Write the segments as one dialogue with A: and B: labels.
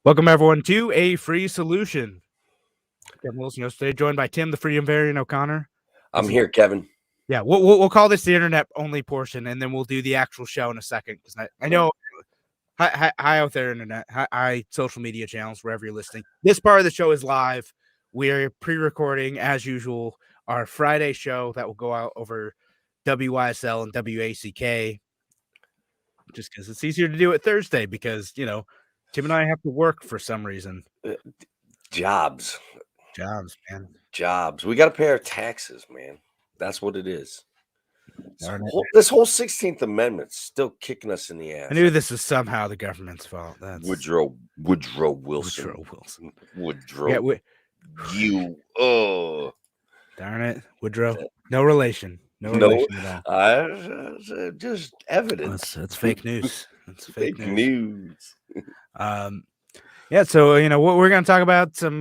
A: Welcome everyone to A Free Solution. Kevin Wilson, today joined by Tim, the Freedom Variant O'Connor.
B: I'm here, Kevin.
A: Yeah, we'll call this the internet only portion, and then we'll do the actual show in a second. Because I know, hi out there, internet, hi social media channels, wherever you're listening. This part of the show is live. We're pre-recording as usual our Friday show that will go out over WYSL and WACK. Just because it's easier to do it Thursday, because Tim and I have to work for some reason.
B: Jobs,
A: man.
B: Jobs. We got to pay our taxes, man. That's what it is. This whole 16th Amendment's still kicking us in the ass.
A: I knew this was somehow the government's fault. That's
B: Woodrow Wilson. Woodrow.
A: Darn it, Woodrow. No relation. No relation at all.
B: Just evidence.
A: That's fake news. That's fake
B: news.
A: Yeah, so we're going to talk about some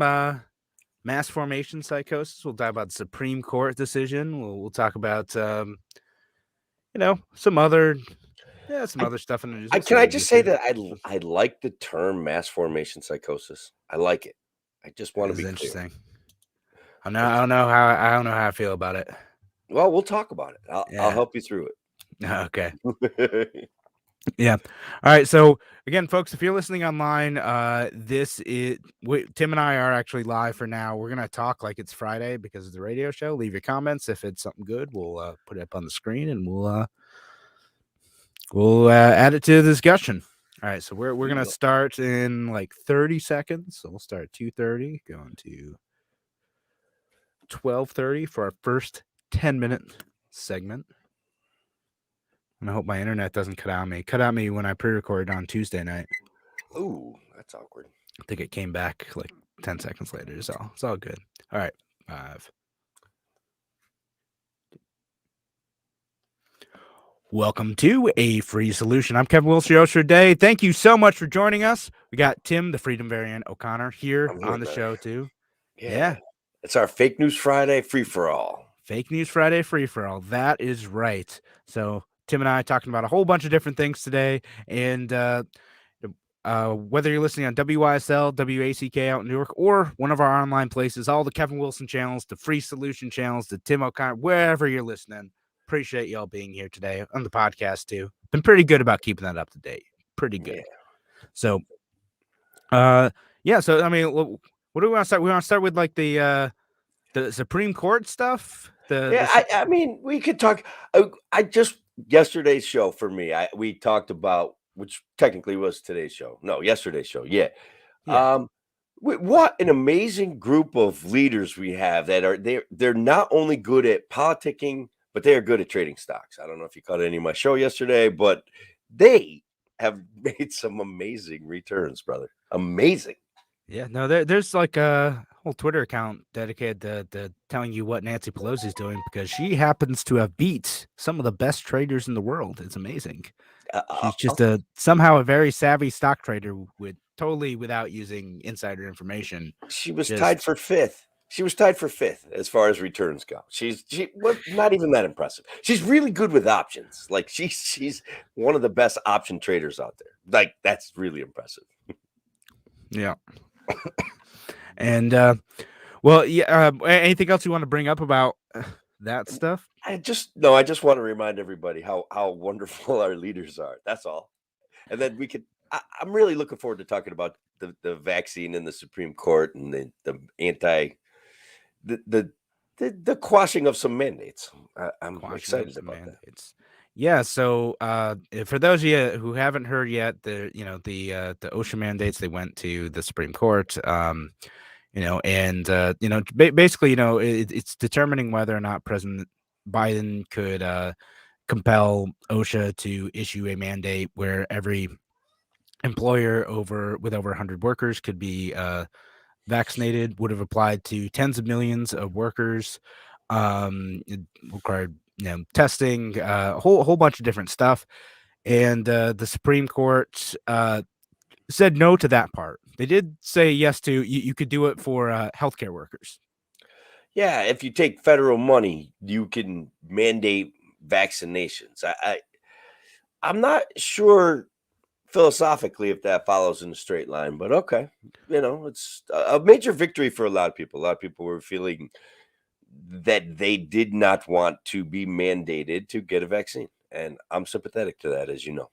A: mass formation psychosis. We'll talk about the Supreme Court decision. We'll talk about some other stuff in the news.
B: Can I just say that I like the term mass formation psychosis. I like it. I just want to be
A: interesting. I don't know how I feel about it.
B: Well, we'll talk about it. I'll help you through it.
A: Okay. Yeah. All right. So again, folks, if you're listening online, Tim and I are actually live for now. We're gonna talk like it's Friday because it's the radio show. Leave your comments if it's something good. We'll put it up on the screen and we'll add it to the discussion. All right. So we're gonna start in like 30 seconds. So we'll start at 2:30, going to 12:30 for our first 10-minute segment. And I hope my internet doesn't cut out me. Cut out me when I pre-recorded on Tuesday night.
B: Ooh, that's awkward.
A: I think it came back like 10 seconds later. So it's all good. All right. 5. Welcome to A Free Solution. I'm Kevin Wilson, your host for today. Thank you so much for joining us. We got Tim, the Freedom Variant O'Connor, here on the show too. Yeah.
B: It's our Fake News Friday free-for-all.
A: Fake News Friday free-for-all. That is right. So Tim and I are talking about a whole bunch of different things today. And whether you're listening on WYSL, WACK out in New York, or one of our online places, all the Kevin Wilson channels, the Free Solution channels, the Tim O'Connor, wherever you're listening, appreciate y'all being here today on the podcast too. Been pretty good about keeping that up to date. Pretty good. Yeah. So, so, I mean, what do we want to start? We want to start with like the Supreme Court stuff.
B: I mean, we could talk. Yesterday's show for me, we talked about, which technically was today's show. No, yesterday's show. Yeah. What an amazing group of leaders we have that are they're not only good at politicking, but they are good at trading stocks. I don't know if you caught any of my show yesterday, but they have made some amazing returns, brother. Amazing.
A: Yeah, no, there's like a whole Twitter account dedicated to telling you what Nancy Pelosi is doing, because she happens to have beat some of the best traders in the world. It's amazing. She's just somehow a very savvy stock trader without using insider information.
B: She was tied for fifth. She was tied for fifth as far as returns go. She was not even that impressive. She's really good with options. Like she's one of the best option traders out there. Like that's really impressive.
A: Yeah. And anything else you want to bring up about that stuff?
B: I just want to remind everybody how wonderful our leaders are. That's all. And then I'm really looking forward to talking about the vaccine in the Supreme Court and the quashing of some mandates. I'm excited about that.
A: Yeah, so for those of you who haven't heard yet, the OSHA mandates, they went to the Supreme Court, basically, it's determining whether or not President Biden could compel OSHA to issue a mandate where every employer with over 100 workers could be vaccinated. Would have applied to tens of millions of workers. It required testing, a whole bunch of different stuff, and the Supreme Court said no to that part. They did say yes to you could do it for healthcare workers.
B: Yeah, if you take federal money, you can mandate vaccinations. I'm not sure philosophically if that follows in a straight line, but okay. It's a major victory for a lot of people. A lot of people were feeling that they did not want to be mandated to get a vaccine. And I'm sympathetic to that, as you know.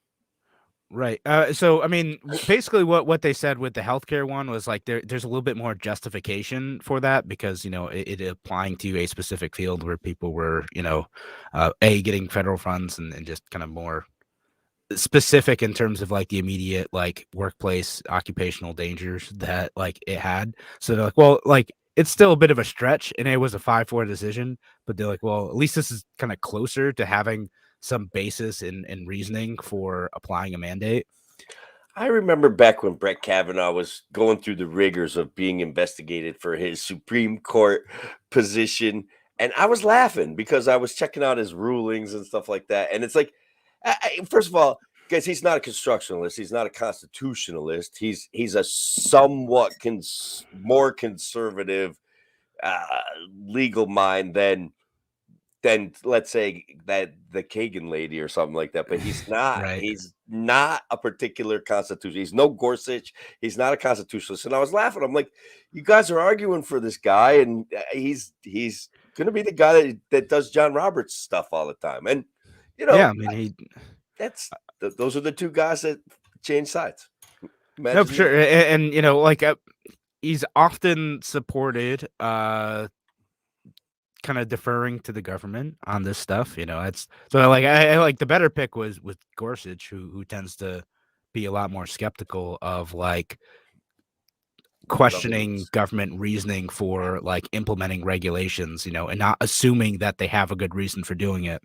A: Right. So I mean, basically, what they said with the healthcare one was like there's a little bit more justification for that because it applying to a specific field where people were getting federal funds and just kind of more specific in terms of like the immediate like workplace occupational dangers that like it had. So they're like, well, like it's still a bit of a stretch, and it was a 5-4 decision, but they're like, well, at least this is kind of closer to having some basis in reasoning for applying a mandate.
B: I remember back when Brett Kavanaugh was going through the rigors of being investigated for his Supreme Court position. And I was laughing because I was checking out his rulings and stuff like that. And it's like, first of all, guys, he's not a constructionalist. He's not a constitutionalist. He's a somewhat more conservative legal mind than let's say that the Kagan lady or something like that. But he's not.
A: Right.
B: He's not a particular constitution. He's no Gorsuch. He's not a constitutionalist. And I was laughing. I'm like, you guys are arguing for this guy, and he's going to be the guy that does John Roberts stuff all the time. And
A: Yeah, I mean,
B: those are the two guys that change sides.
A: no, for
B: Imagine
A: sure, and like he's often supported kind of deferring to the government on this stuff. It's so like I like the better pick was with Gorsuch, who tends to be a lot more skeptical of like questioning government reasoning for like implementing regulations, and not assuming that they have a good reason for doing it.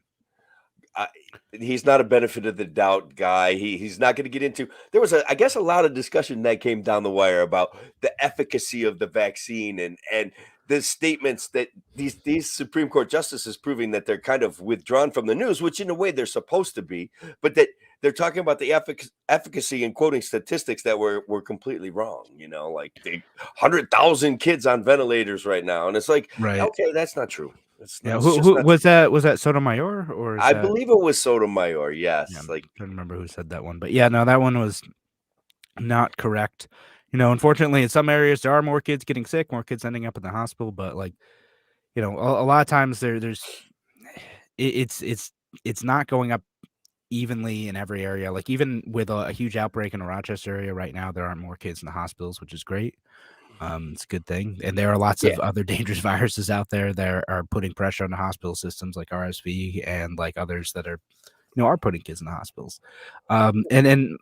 B: He's not a benefit of the doubt guy. He's not going to get into. There was I guess a lot of discussion that came down the wire about the efficacy of the vaccine and the statements that these Supreme Court justices proving that they're kind of withdrawn from the news, which in a way they're supposed to be, but that they're talking about the efficacy and quoting statistics that were completely wrong. Like 100,000 kids on ventilators right now, and it's like,
A: right?
B: Okay, that's not true.
A: Yeah, who was that? Was that Sotomayor or
B: I believe it was Sotomayor. Yes,
A: yeah, I don't remember who said that one, but yeah, no, that one was not correct. Unfortunately, in some areas there are more kids getting sick, more kids ending up in the hospital, but like, a lot of times it's not going up evenly in every area. Like even with a huge outbreak in the Rochester area right now, there aren't more kids in the hospitals, which is great. It's a good thing. And there are lots of other dangerous viruses out there that are putting pressure on the hospital systems like RSV and like others that are, are putting kids in the hospitals. And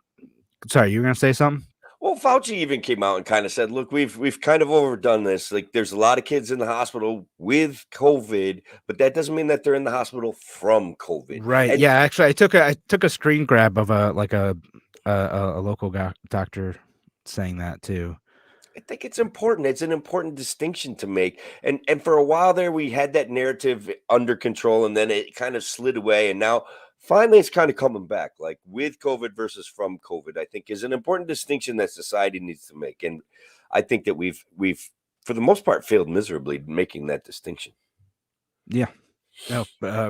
A: sorry, you were going to say something?
B: Well, Fauci even came out and kind of said, "Look, we've kind of overdone this. Like, there's a lot of kids in the hospital with COVID, but that doesn't mean that they're in the hospital from COVID."
A: Right.
B: And
A: Yeah. Actually, I took a screen grab of a local doctor saying that too.
B: I think it's important. It's an important distinction to make. And for a while there, we had that narrative under control, and then it kind of slid away. And now finally it's kind of coming back. Like with COVID versus from COVID, I think is an important distinction that society needs to make. And I think that we've for the most part failed miserably making that distinction.
A: Yeah. No,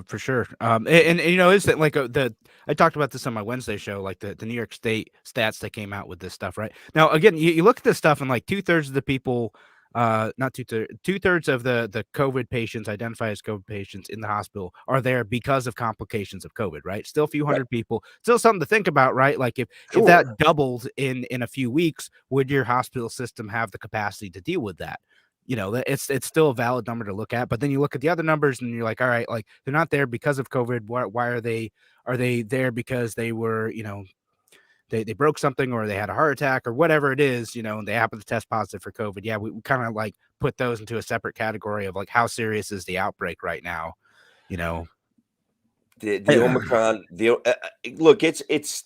A: for sure. And is that like I talked about this on my Wednesday show, like the New York State stats that came out with this stuff, right? Now, again, you look at this stuff and like 2/3 of the people, not 2/3, 2/3 of the COVID patients identified as COVID patients in the hospital are there because of complications of COVID, right? Still a few hundred people, still something to think about, right? Like if that doubled in a few weeks, would your hospital system have the capacity to deal with that? It's still a valid number to look at, but then you look at the other numbers and you're like, all right, like they're not there because of COVID. Why are they there because they were, they broke something or they had a heart attack or whatever it is, and they happen to test positive for COVID. Yeah, we kind of like put those into a separate category of like how serious is the outbreak right now,
B: the Omicron, look, it's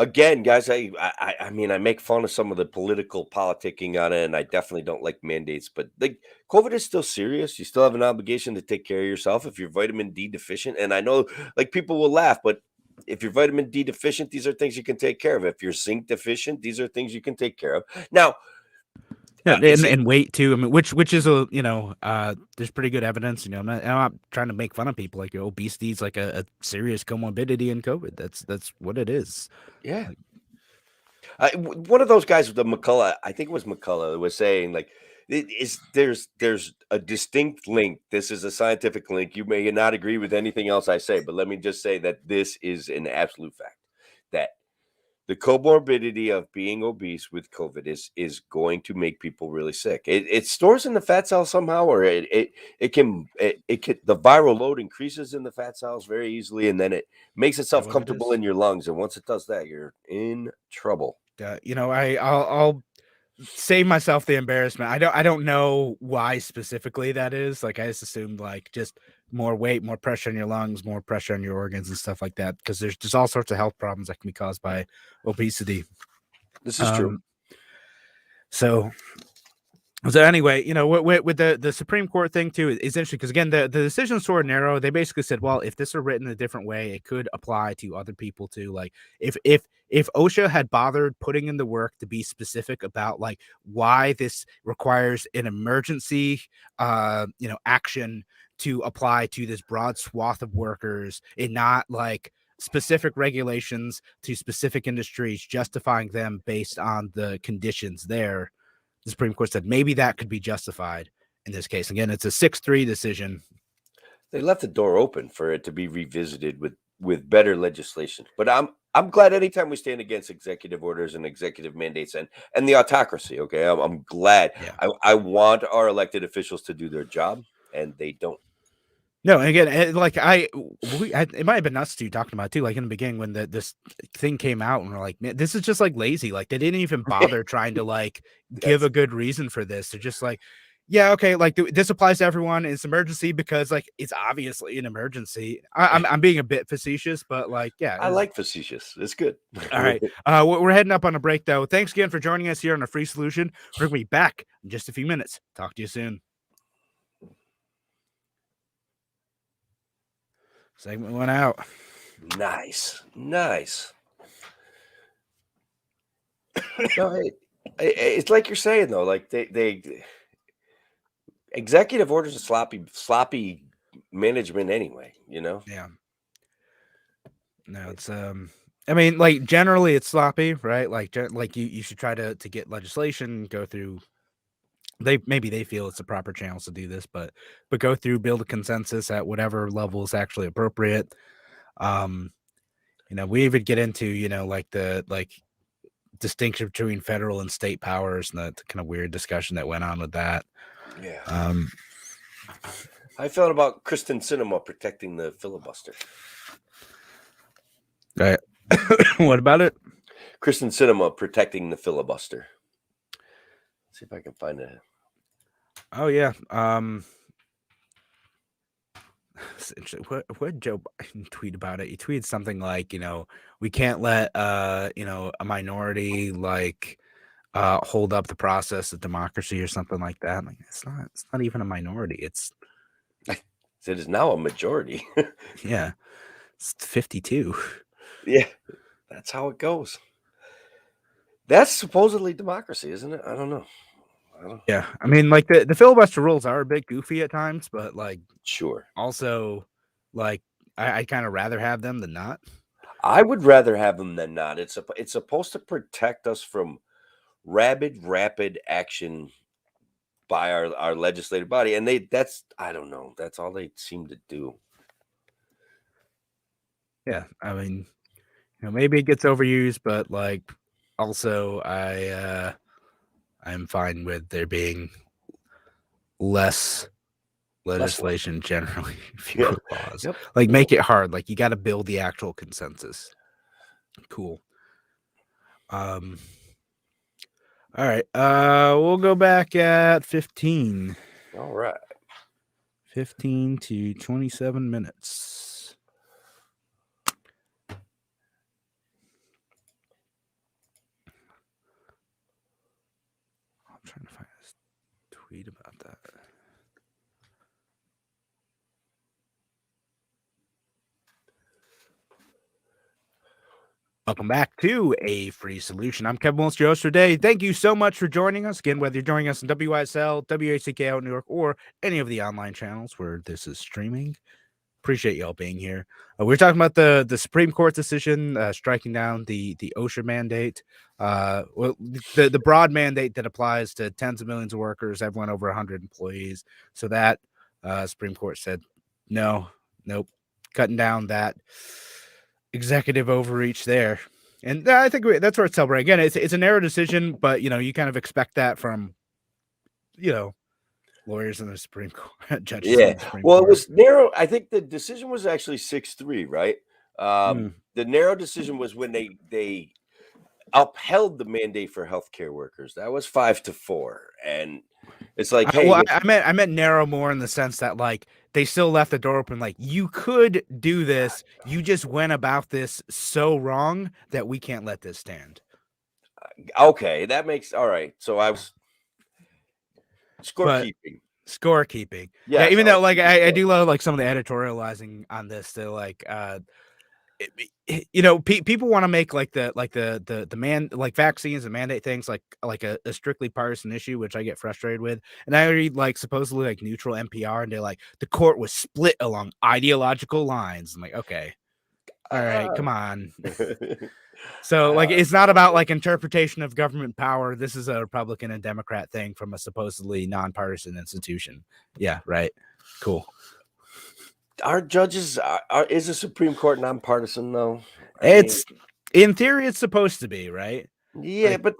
B: again, guys, I mean, I make fun of some of the political politicking on it, and I definitely don't like mandates, but like COVID is still serious. You still have an obligation to take care of yourself if you're vitamin D deficient. And I know like people will laugh, but if you're vitamin D deficient, these are things you can take care of. If you're zinc deficient, these are things you can take care of. Now,
A: yeah, and weight too. I mean, which is there's pretty good evidence. I'm not trying to make fun of people. Like obesity is like a serious comorbidity in COVID. That's what it is.
B: Yeah. One of those guys with the McCullough, I think it was McCullough, was saying like, there's a distinct link. This is a scientific link. You may not agree with anything else I say, but let me just say that this is an absolute fact that the comorbidity of being obese with COVID is going to make people really sick. It stores in the fat cells somehow, or it can the viral load increases in the fat cells very easily, and then it makes
A: Is that
B: itself
A: what it
B: comfortable
A: is?
B: in your lungs. And once it does that, you're in trouble.
A: I'll save myself the embarrassment. I don't know why specifically that is. Like, I just assumed like just more weight, more pressure on your lungs, more pressure on your organs and stuff like that. Because there's just all sorts of health problems that can be caused by obesity.
B: This is true.
A: Um, so So anyway, with the Supreme Court thing too is interesting because again, the decision's sort of narrow. They basically said, well, if this were written a different way, it could apply to other people too. Like if OSHA had bothered putting in the work to be specific about like why this requires an emergency, action to apply to this broad swath of workers, and not like specific regulations to specific industries, justifying them based on the conditions there, the Supreme Court said maybe that could be justified in this case. Again, it's a 6-3 decision.
B: They left the door open for it to be revisited with better legislation. But I'm glad anytime we stand against executive orders and executive mandates and the autocracy. Okay, I'm glad.
A: Yeah.
B: I want our elected officials to do their job, and they don't.
A: No, and again, it might have been us two talking about it too. Like in the beginning when this thing came out, and we're like, man, this is just like lazy. Like they didn't even bother trying to like give a good reason for this. They're just like, yeah, okay, like this applies to everyone. It's emergency because like it's obviously an emergency. I'm being a bit facetious, but like, yeah,
B: I like facetious. It's good.
A: all right. We're heading up on a break though. Thanks again for joining us here on A Free Solution. We're gonna be back in just a few minutes. Talk to you soon. Segment went out.
B: Nice. No, it's like you're saying though. Like they executive orders are sloppy management anyway.
A: Yeah. No, it's I mean, like generally it's sloppy, right? Like like you should try to get legislation, go through maybe they feel it's the proper channels to do this, but go through, build a consensus at whatever level is actually appropriate. Um, we even get into, like the distinction between federal and state powers and the kind of weird discussion that went on with that.
B: Yeah.
A: Um,
B: I felt about Kristen Sinema protecting the filibuster.
A: right. What about it?
B: Kristen Sinema protecting the filibuster. Let's see if I can find it.
A: Oh yeah. What Joe Biden tweet about it? He tweeted something like, we can't let a minority like hold up the process of democracy or something like that. Like it's not even a minority. It
B: is now a majority.
A: Yeah. It's 52.
B: Yeah. That's how it goes. That's supposedly democracy, isn't it? I don't know.
A: Yeah. I mean, like the filibuster rules are a bit goofy at times, but like
B: sure.
A: Also, like I'd kind of rather have them than not.
B: I would rather have them than not. It's supposed to protect us from rapid action by our legislative body, and I don't know. That's all they seem to do.
A: Yeah, I mean, maybe it gets overused, but like also I'm fine with there being less legislation generally, fewer laws.
B: Yep.
A: Like make it hard. Like you got to build the actual consensus. Cool. All right. We'll go back at 15.
B: All right.
A: 15 to 27 minutes. I'm trying to find this tweet about that. Welcome back to A Free Solution. I'm Kevin Willis, your host today. Thank you so much for joining us. Again, whether you're joining us on WISL, WHCK out in New York, or any of the online channels where this is streaming, Appreciate y'all being here. We're talking about the Supreme Court decision striking down the OSHA mandate. Well, the broad mandate that applies to tens of millions of workers, everyone over 100 employees. So that Supreme Court said, no, nope, cutting down that executive overreach there. And I think that's where it's celebrating. Again, it's a narrow decision, but you kind of expect that from lawyers in the Supreme Court, judges in
B: Yeah.
A: the Supreme
B: Well, it
A: Court.
B: was narrow. I think the decision was actually 6-3, right?
A: Mm.
B: The narrow decision was when they upheld the mandate for healthcare workers. That was 5-4, and it's like, hey,
A: Well, I meant narrow more in the sense that like they still left the door open. Like you could do this, you just went about this so wrong that we can't let this stand.
B: okay, that makes all right. So I was
A: But
B: scorekeeping.
A: scorekeeping, yeah.
B: Yes,
A: Even
B: I was
A: though like
B: keeping
A: I
B: score.
A: do love like some of the editorializing on this. They're like, people want to make like the man like vaccines and mandate things like a strictly partisan issue, which I get frustrated with. And I read like supposedly like neutral NPR, and they're like the court was split along ideological lines. I'm like, okay, all right,
B: Uh,
A: come on. So like it's not about like interpretation of government power. This is a Republican and Democrat thing from a supposedly nonpartisan institution. Yeah, right. Cool.
B: our judges is the Supreme Court nonpartisan though? I mean,
A: It's in theory it's supposed to be, right?
B: yeah,
A: Like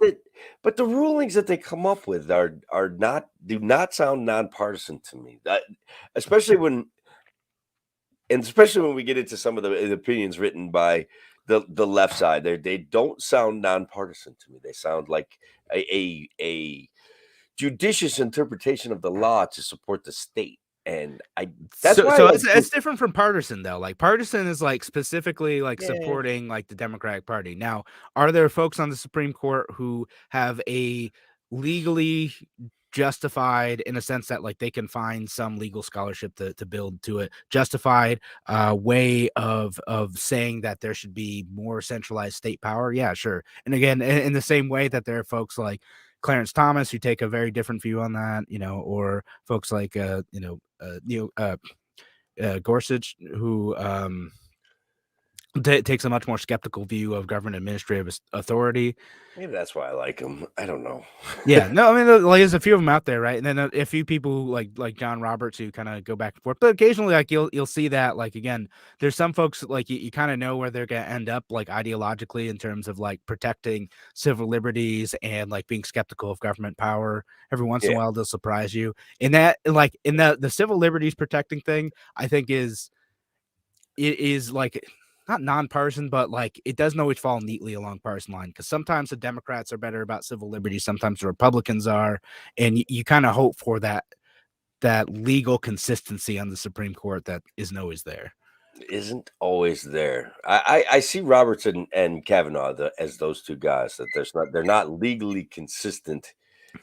B: but the rulings that they come up with are not do not sound nonpartisan to me. That especially when we get into some of the opinions written by the left side, they don't sound nonpartisan to me. They sound like a judicious interpretation of the law to support the state, and I that's
A: so
B: why I
A: so
B: like
A: it's different from partisan though. Like partisan is like specifically like
B: yeah.
A: supporting like the Democratic Party. Now, are there folks on the Supreme Court who have a legally justified in a sense that like they can find some legal scholarship to build to it justified way of saying that there should be more centralized state power? Yeah, sure. And again, in the same way that there are folks like Clarence Thomas who take a very different view on that, or folks like Gorsuch, who takes a much more skeptical view of government administrative authority.
B: Maybe that's why I like him. I don't know.
A: Yeah, no, I mean, like, there's a few of them out there, right? And then a few people who, like John Roberts who kind of go back and forth. But occasionally, like you'll see that, like again, there's some folks like you kind of know where they're gonna end up, like ideologically in terms of like protecting civil liberties and like being skeptical of government power. Every once in
B: Yeah,
A: a while, they'll surprise you. In that, like in the civil liberties protecting thing, I think it is like not nonpartisan, but like it doesn't always fall neatly along partisan line because sometimes the Democrats are better about civil liberties, sometimes the Republicans are, and you kind of hope for that legal consistency on the Supreme Court that isn't always there.
B: isn't always there. I see Roberts and Kavanaugh as those two guys that they're not legally consistent.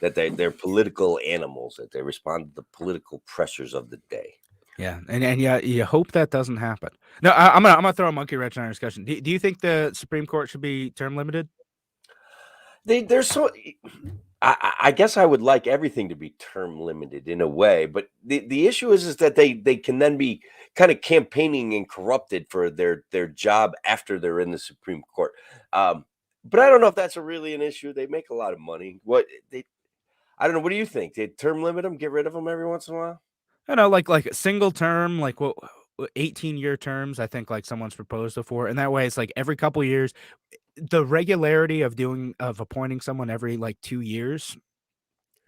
B: That they're political animals. That they respond to the political pressures of the day.
A: Yeah, and yeah, you hope that doesn't happen. No, I'm gonna throw a monkey wrench in our discussion. Do you think the Supreme Court should be term limited?
B: They're so. I guess I would like everything to be term limited in a way, but the issue is that they can then be kind of campaigning and corrupted for their job after they're in the Supreme Court. But I don't know if that's really an issue. They make a lot of money. I don't know. What do you think? They term limit them, get rid of them every once in a while?
A: I don't know, like a single term, like what 18-year terms. I think like someone's proposed before, and that way it's like every couple years. The regularity of appointing someone every like 2 years,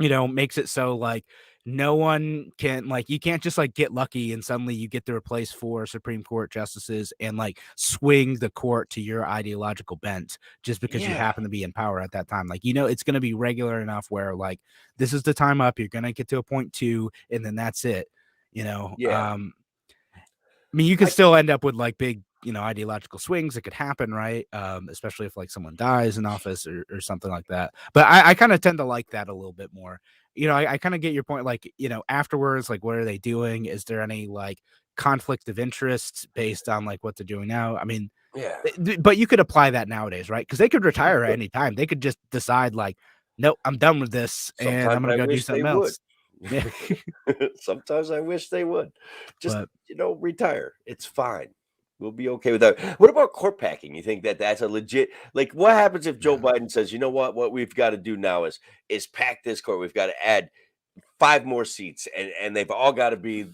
A: makes it so like no one can like you can't just like get lucky and suddenly you get to replace 4 Supreme Court justices and like swing the court to your ideological bent just because you
B: Yeah,
A: happen to be in power at that time. Like it's going to be regular enough where like this is the time up. You're going to get to appoint 2, and then that's it. You know,
B: yeah.
A: um, I mean, you could
B: I
A: still end up with like big, ideological swings that could happen, right? Especially if like someone dies in office or something like that. But I kind of tend to like that a little bit more. I kind of get your point. Like, afterwards, like, what are they doing? Is there any like conflict of interest based on like what they're doing now? I mean,
B: yeah.
A: but you could apply that nowadays, right? Because they could
B: You
A: retire at
B: could.
A: any time. They could just decide, like, nope, I'm done with this and I'm
B: Sometimes
A: going
B: I
A: to go do
B: wish they
A: something
B: would.
A: else. Yeah.
B: Sometimes I wish they would just,
A: But
B: retire. It's fine. We'll be okay with that. What about court packing? You think that that's a legit, like, what happens if Joe Biden says, you know what we've got to do now is pack this court. We've got to add 5 more seats, and they've all got to be,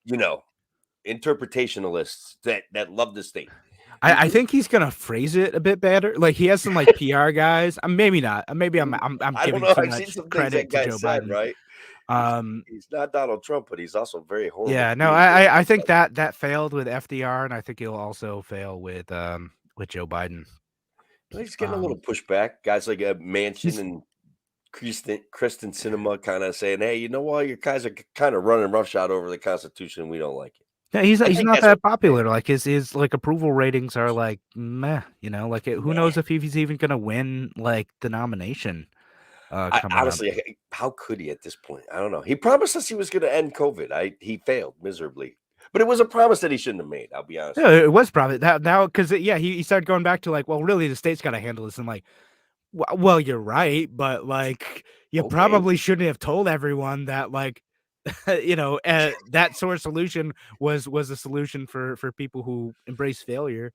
B: you know, interpretationalists that love the state.
A: I think he's gonna phrase it a bit better. Like he has some like PR guys. Maybe not. Maybe I'm
B: I don't
A: giving
B: know.
A: too
B: I've seen
A: much
B: some things
A: credit
B: that
A: to
B: guy
A: Joe
B: said,
A: Biden.
B: right? He's
A: Um,
B: he's not Donald Trump, but he's also very horrible
A: yeah, no,
B: communicator.
A: I think that failed with FDR, and I think he'll also fail with Joe Biden.
B: He's getting a little
A: Um,
B: pushback. Guys like a Mansion
A: he's
B: and Kristen Cinema kind of saying, "Hey, you know what? You guys are kind of running roughshod over the Constitution. We don't like it."
A: yeah,
B: I
A: he's
B: think
A: not
B: that's what
A: that
B: they're saying.
A: popular. Like his like approval ratings are like meh. Like who
B: Nah.
A: knows if he's even gonna win like the nomination
B: I
A: coming up.
B: honestly, how could he at this point? I don't know. He promised us he was going to end COVID. He failed miserably, but it was a promise that he shouldn't have made. I'll be honest
A: Yeah,
B: with you.
A: it was probably that now because yeah, he started going back to like, well, really, the state's got to handle this. And like, well, you're right, but like, you
B: Okay,
A: probably shouldn't have told everyone that like, that sort of solution was a solution for people who embrace failure.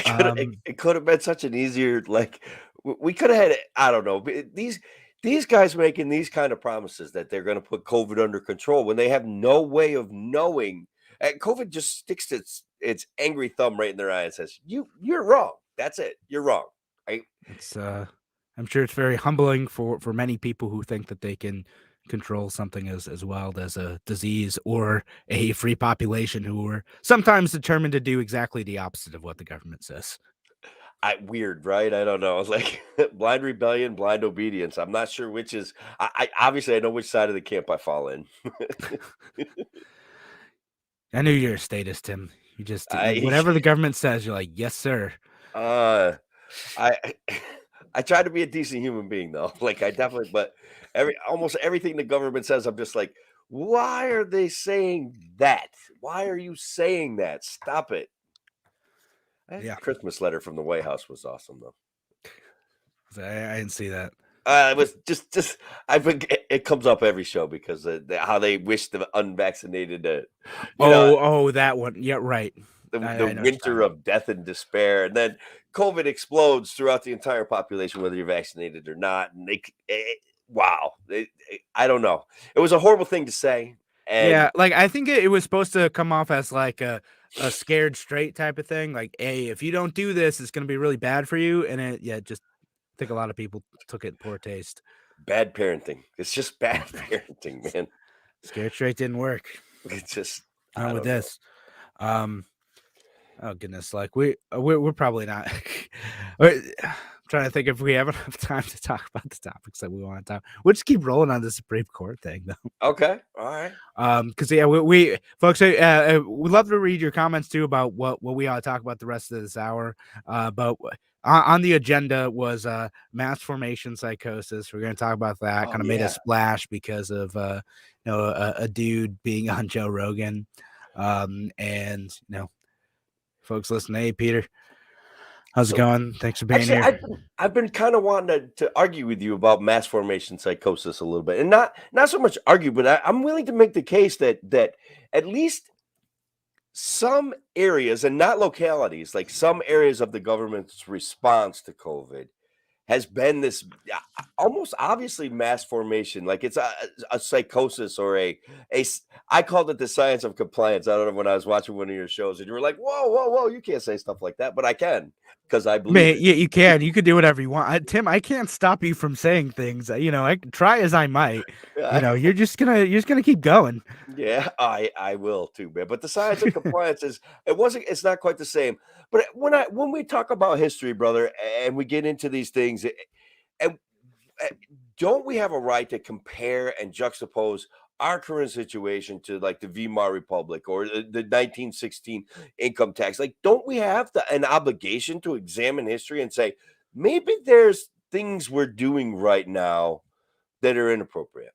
A: Um,
B: it could have been such an easier, like, we could have had, I don't know, these guys making these kind of promises that they're going to put COVID under control when they have no way of knowing. And COVID just sticks its angry thumb right in their eye and says, you're wrong. That's it. You're wrong. Right?
A: it's I'm sure it's very humbling for many people who think that they can control something as wild as a disease or a free population who are sometimes determined to do exactly the opposite of what the government says.
B: Weird, right? I don't know. It's like blind rebellion, blind obedience. I'm not sure which is. I obviously I know which side of the camp I fall in.
A: I knew you're a statist, Tim. You just
B: I
A: whatever the government says, you're like, yes, sir.
B: uh I I try to be a decent human being though. Like I definitely, but almost everything the government says, I'm just like, why are they saying that? Why are you saying that? Stop it. That
A: Yeah,
B: Christmas letter from the White House was awesome though.
A: I didn't see that.
B: It was just I forget it comes up every show because how they wish the unvaccinated to, you know,
A: Oh, that one. Yeah, right.
B: the
A: I know what you're talking
B: winter
A: about.
B: of death and despair, and then COVID explodes throughout the entire population, whether you're vaccinated or not. And wow, I don't know. It was a horrible thing to say, and
A: Yeah, like I think it was supposed to come off as like a scared straight type of thing. Like, hey, if you don't do this, it's gonna be really bad for you. And just I think a lot of people took it poor taste.
B: bad parenting. It's just bad parenting, man.
A: Scared straight didn't work.
B: It's just
A: Not
B: I
A: with
B: don't know.
A: this. Um, Oh goodness, like we're probably not. I'm trying to think if we have enough time to talk about the topics that we want to talk. We'll just keep rolling on the Supreme Court thing though.
B: Okay, all right.
A: Because yeah, we folks, we'd love to read your comments too about what we ought to talk about the rest of this hour. But on the agenda was mass formation psychosis. We're going to talk about that.
B: Oh
A: Kind of made a
B: yeah.
A: splash because of a dude being on Joe Rogan. And folks listening, hey Peter, how's it
B: So
A: going? Thanks for being
B: actually,
A: here.
B: I've been kind of wanting to argue with you about mass formation psychosis a little bit, and not so much argue, but I'm willing to make the case that at least some areas, and not localities, like some areas of the government's response to COVID has been this almost obviously mass formation. Like it's a psychosis or I called it the science of compliance. I don't know, when I was watching one of your shows and you were like, whoa, whoa, whoa, you can't say stuff like that, but I can because I believe
A: Man,
B: it.
A: yeah, you can. You can do whatever you want. Tim, I can't stop you from saying things. I can try as I might. You're just gonna keep going.
B: Yeah, I will too, man. But the science of compliance it's not quite the same. But when we talk about history, brother, and we get into these things, and uh, don't we have a right to compare and juxtapose our current situation to like the Weimar Republic or the 1916 income tax? Like, don't we have an obligation to examine history and say maybe there's things we're doing right now that are inappropriate?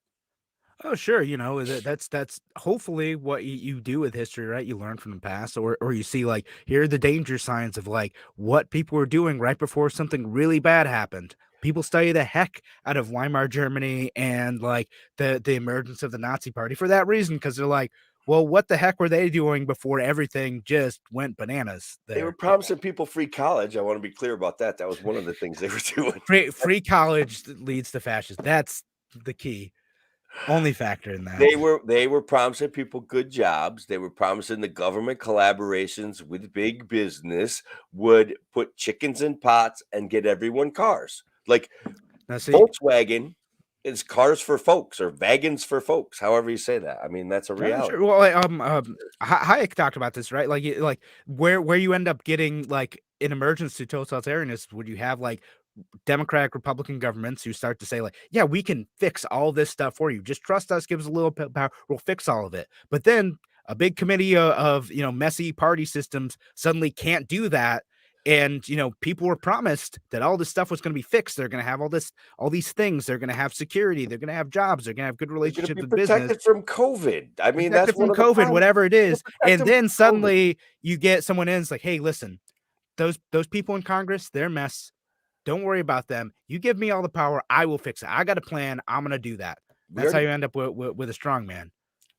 A: Oh, sure. That's hopefully what you do with history, right? You learn from the past, or you see like here are the danger signs of like what people were doing right before something really bad happened. people study the heck out of Weimar Germany and like the emergence of the Nazi Party for that reason, because they're like, well, what the heck were they doing before everything just went bananas
B: They were
A: there?
B: promising people free college. I want to be clear about that. That was one of the things they were doing.
A: Free college leads to fascism. That's the key. Only factor in that.
B: They were promising people good jobs. They were promising the government collaborations with big business would put chickens in pots and get everyone cars. Like
A: Now, see,
B: Volkswagen is cars for folks or wagons for folks, however you say that. I mean, that's a
A: yeah,
B: reality.
A: sure. Well, like, Hayek talked about this, right? Like where you end up getting like an emergence to totalitarianism, would you have like Democratic, Republican governments who start to say like, yeah, we can fix all this stuff for you. Just trust us, give us a little bit of power, we'll fix all of it. But then a big committee of messy party systems suddenly can't do that. And people were promised that all this stuff was going to be fixed. They're going to have all these things. They're going to have security. They're going to have jobs. They're going to have good
B: They're going to
A: relationships
B: be
A: with business,
B: protected from COVID. I mean, that's
A: protected
B: one
A: from
B: of the
A: COVID,
B: problems.
A: whatever it
B: They're
A: is.
B: protect
A: And
B: them
A: then
B: from COVID.
A: suddenly you get someone in, it's like, hey, listen, those people in Congress, they're a mess. Don't worry about them. You give me all the power. I will fix it. I got a plan. I'm going to do that.
B: We
A: That's how
B: already,
A: you end up with a strong man.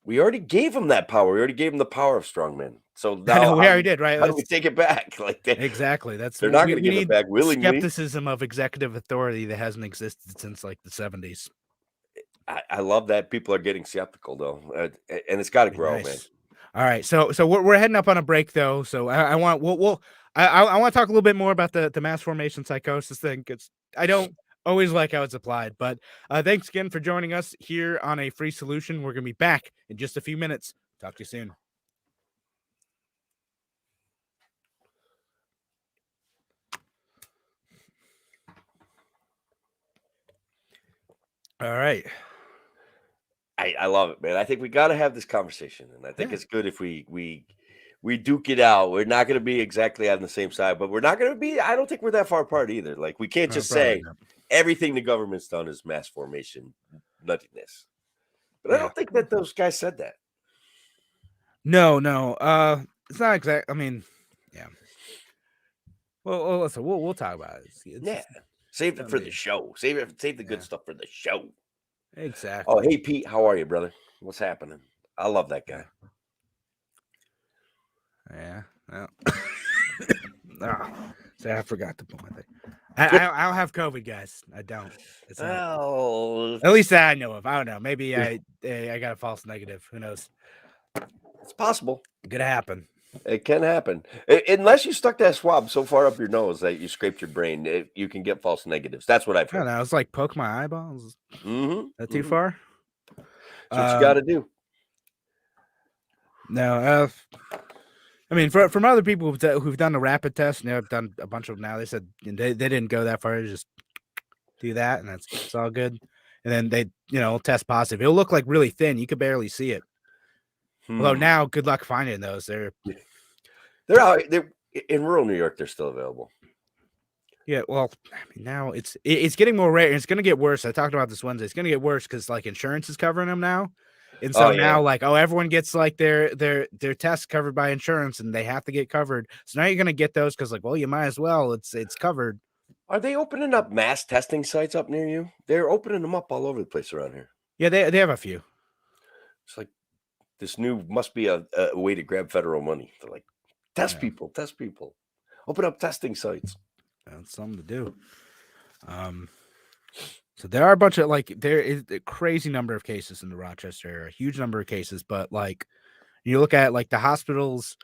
B: we already gave them that power. We already gave them the power of strongmen. So
A: I know
B: now
A: we already did, right?
B: how do we take it back? Like
A: Exactly. That's
B: they're not
A: we
B: going to give it
A: need
B: back willingly.
A: skepticism of executive authority that hasn't existed since like the 70s.
B: I love that people are getting skeptical though, and it's got to grow, man.
A: Nice. All right, so we're heading up on a break though. So I want I want to talk a little bit more about the mass formation psychosis thing, because I don't always like how it's applied. But thanks again for joining us here on A Free Solution. We're gonna be back in just a few minutes. Talk to you soon. All right.
B: I love it, man. I think we got to have this conversation, and I think
A: Yeah.
B: it's good if we duke it out. We're not going to be exactly on the same side, but we're not going to be. I don't think we're that far apart either. Like we can't just
A: Probably
B: say
A: not.
B: everything the government's done is mass formation nuttiness. But I
A: Yeah.
B: don't think that those guys said that.
A: No. It's not exact. I mean, yeah. Well, listen, we'll talk about it.
B: Yeah, save it for the
A: be-
B: show. Save the good
A: Yeah.
B: stuff for the show.
A: Exactly.
B: Oh, hey Pete, how are you, brother? What's happening? I love that guy.
A: Yeah. Well. See, I forgot to put my thing. I don't have COVID, guys. I don't. It's not,
B: Oh,
A: at least that I know of. I don't know. Maybe I got a false negative. Who knows?
B: it's possible.
A: Could happen.
B: It can happen. Unless you stuck that swab so far up your nose that you scraped your brain, you can get false negatives. That's what I've
A: I don't
B: heard.
A: know. It's like poke my eyeballs.
B: Mm-hmm.
A: That too far?
B: That's what you got to do.
A: No. I mean, from other people who've done the rapid test, I've done a bunch of them now. They said they didn't go that far. They just do that, and it's all good. And then they test positive. It'll look like really thin. You could barely see it. Although now, good luck finding those.
B: They're out. They're in rural New York. They're still available.
A: Yeah, well, I mean, now it's getting more rare, and it's going to get worse. I talked about this Wednesday. It's going to get worse because like insurance is covering them now, and so now like everyone gets like their tests covered by insurance, and they have to get covered. So now you're going to get those because like, well, you might as well. It's covered.
B: Are they opening up mass testing sites up near you? They're opening them up all over the place around here.
A: Yeah, they have a few.
B: It's like this new must be a way to grab federal money. They're like test people, open up testing sites.
A: That's something to do. So there are a bunch of like there is a crazy number of cases in the Rochester area, a huge number of cases, but like you look at like the hospitals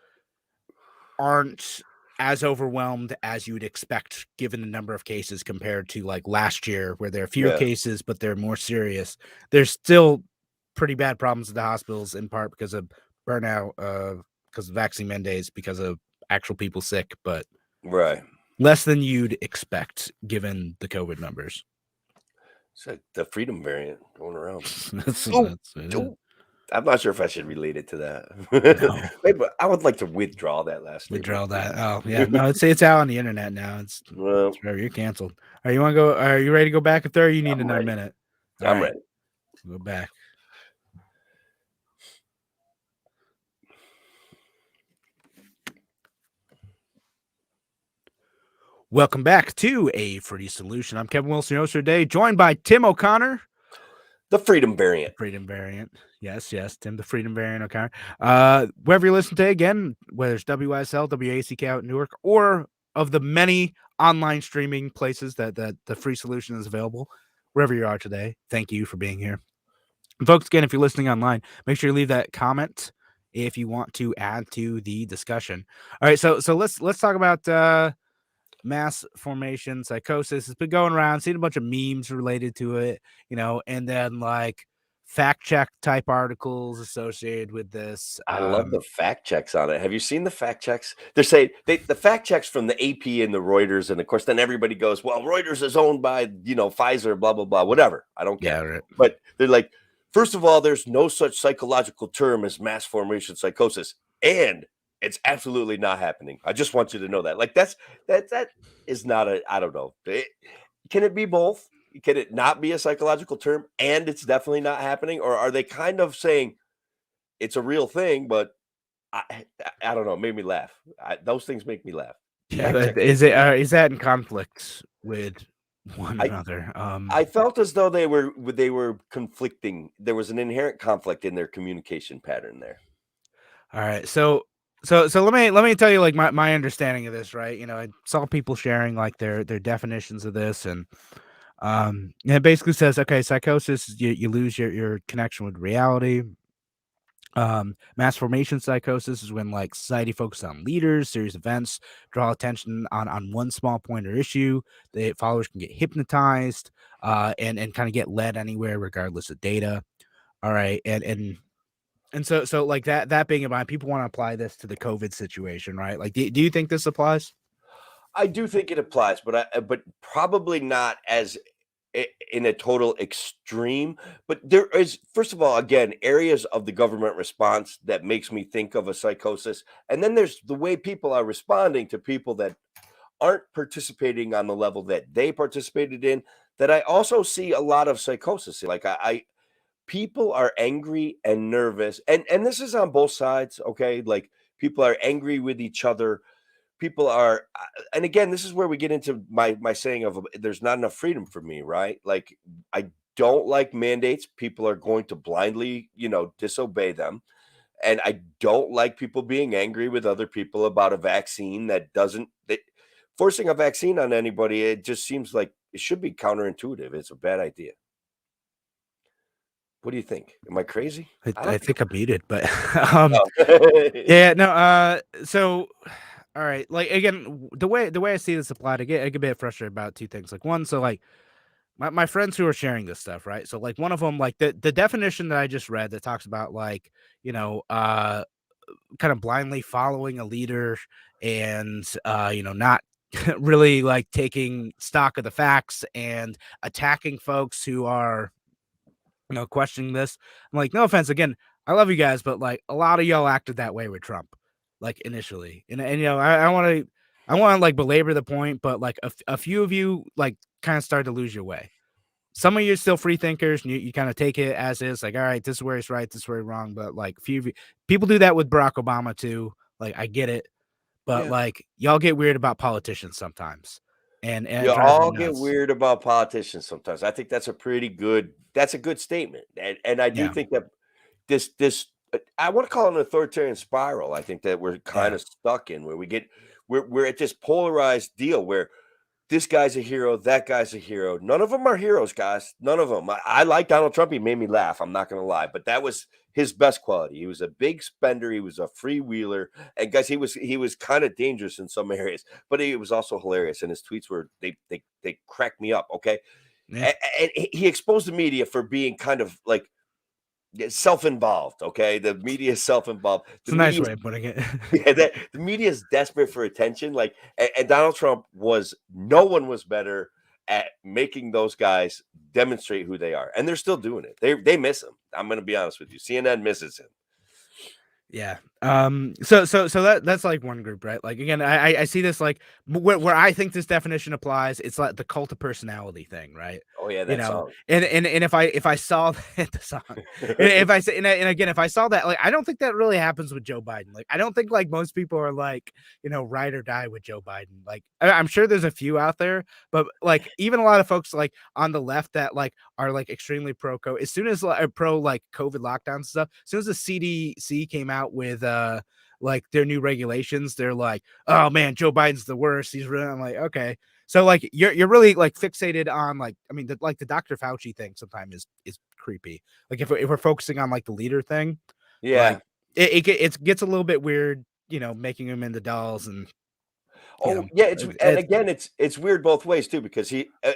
A: aren't as overwhelmed as you would expect given the number of cases compared to like last year where there are fewer cases, but they're more serious. There's still pretty bad problems at the hospitals in part because of burnout, because of vaccine mandates, because of actual people sick, but less than you'd expect given the COVID numbers.
B: It's like the freedom variant going around.
A: I'm
B: not sure if I should relate it to that. No. Maybe I would like to withdraw that last statement.
A: Withdraw that. Oh, yeah. No, it's out on the internet now. It's forever. You're canceled. All right, you want to go? Are you ready to go back a third? You need another minute.
B: I'm ready.
A: Go back. Welcome back to A Free Solution. I'm Kevin Wilson, your host today, joined by Tim O'Connor,
B: The freedom variant.
A: Freedom Variant. Yes, Tim, the Freedom Variant O'Connor. Wherever you listen to, again, whether it's WSL, WACK out in Newark, or of the many online streaming places that the Free Solution is available, wherever you are today, thank you for being here. And folks, again, if you're listening online, make sure you leave that comment if you want to add to the discussion. All right, so let's talk about mass formation psychosis. It's been going around, seen a bunch of memes related to it, and then like fact check type articles associated with this.
B: I love the fact checks on it. Have you seen the fact checks? They're saying the fact checks from the AP and the Reuters, and of course, then everybody goes, "Well, Reuters is owned by Pfizer, blah blah blah, whatever." I don't care.
A: Yeah, right.
B: But they're like, first of all, there's no such psychological term as mass formation psychosis, and it's absolutely not happening. I just want you to know that. Like that is not a. I don't know. Can it be both? Can it not be a psychological term, and it's definitely not happening, or are they kind of saying? It's a real thing, but I don't know, it made me laugh. Those things make me laugh.
A: Yeah,
B: Fact
A: but
B: checking.
A: is that in conflicts with one another?
B: I felt as though they were conflicting. There was an inherent conflict in their communication pattern there.
A: All right, so let me tell you like my understanding of this, right? I saw people sharing like their definitions of this, and it basically says, okay, psychosis, you lose your connection with reality. Mass formation psychosis is when like society focuses on leaders, serious events, draw attention on one small point or issue. The followers can get hypnotized, and kind of get led anywhere regardless of data. All right, and so like that being in mind, people want to apply this to the COVID situation, right? Like, do you think this applies?
B: I do think it applies, but probably not as in a total extreme. But there is, first of all, again, areas of the government response that makes me think of a psychosis, and then there's the way people are responding to people that aren't participating on the level that they participated in. That I also see a lot of psychosis. Like I people are angry and nervous, and this is on both sides. Okay, like people are angry with each other, people are and again, this is where we get into my saying of there's not enough freedom for me, right? Like I don't like mandates. People are going to blindly, disobey them. And I don't like people being angry with other people about a vaccine that forcing a vaccine on anybody, it just seems like it should be counterintuitive. It's a bad idea. What do you think? Am I crazy? I
A: I
B: like
A: think I'm muted, but
B: oh.
A: yeah, no. So, all right, like again, the way I see this applied, I get a bit frustrated about two things. Like one, so like my friends who are sharing this stuff, right? So like one of them, like the definition that I just read that talks about like kind of blindly following a leader and not really like taking stock of the facts and attacking folks who are questioning this. I'm like, no offense, again, I love you guys, but like a lot of y'all acted that way with Trump, like initially, and I want to like belabor the point, but like a few of you like kind of started to lose your way. Some of you are still free thinkers, and you kind of take it as is, like, all right, this is where it's right, this is where it's wrong. But like a few of you, people do that with Barack Obama too. Like I get it, but
B: Yeah.
A: like y'all get weird about politicians sometimes, and it
B: You
A: drives me
B: all get
A: nuts.
B: weird about politicians sometimes. I think that's a good statement. And I do
A: Yeah,
B: think that this I want to call it an authoritarian spiral. I think that we're kind
A: yeah,
B: of stuck in where we're at this polarized deal where this guy's a hero, that guy's a hero. None of them are heroes, guys. None of them. I like Donald Trump. He made me laugh. I'm not going to lie, but that was his best quality. He was a big spender. He was a freewheeler, and guys, he was kind of dangerous in some areas, but he was also hilarious. And his tweets were they cracked me up. Okay,
A: yeah.
B: and he exposed the media for being kind of like self-involved. Okay, the media is self-involved.
A: It's
B: The
A: a nice
B: media
A: way of putting it.
B: yeah, the media is desperate for attention. Like, and Donald Trump no one was better at making those guys demonstrate who they are, and they're still doing it. They miss him. I'm going to be honest with you. CNN misses him.
A: Yeah. So that's like one group, right? Like again, I see this like where I think this definition applies. It's like the cult of personality thing, right?
B: Oh yeah,
A: You
B: that
A: know,
B: song.
A: and if I saw that the song, if I say and again if I saw that, like I don't think that really happens with Joe Biden. Like I don't think like most people are like ride or die with Joe Biden. Like I'm sure there's a few out there, but like even a lot of folks like on the left that like are like extremely as soon as pro like COVID lockdowns and stuff, as soon as the CDC came out with like their new regulations, they're like, oh man, Joe Biden's the worst. He's really I'm like, okay. So like you're really like fixated on like I mean the Dr. Fauci thing sometimes is creepy. Like if we're focusing on like the leader thing, like
B: Yeah.
A: it gets a little bit weird, making him into dolls and you
B: Oh
A: know
B: yeah, and
A: it's
B: again, it's weird both ways too because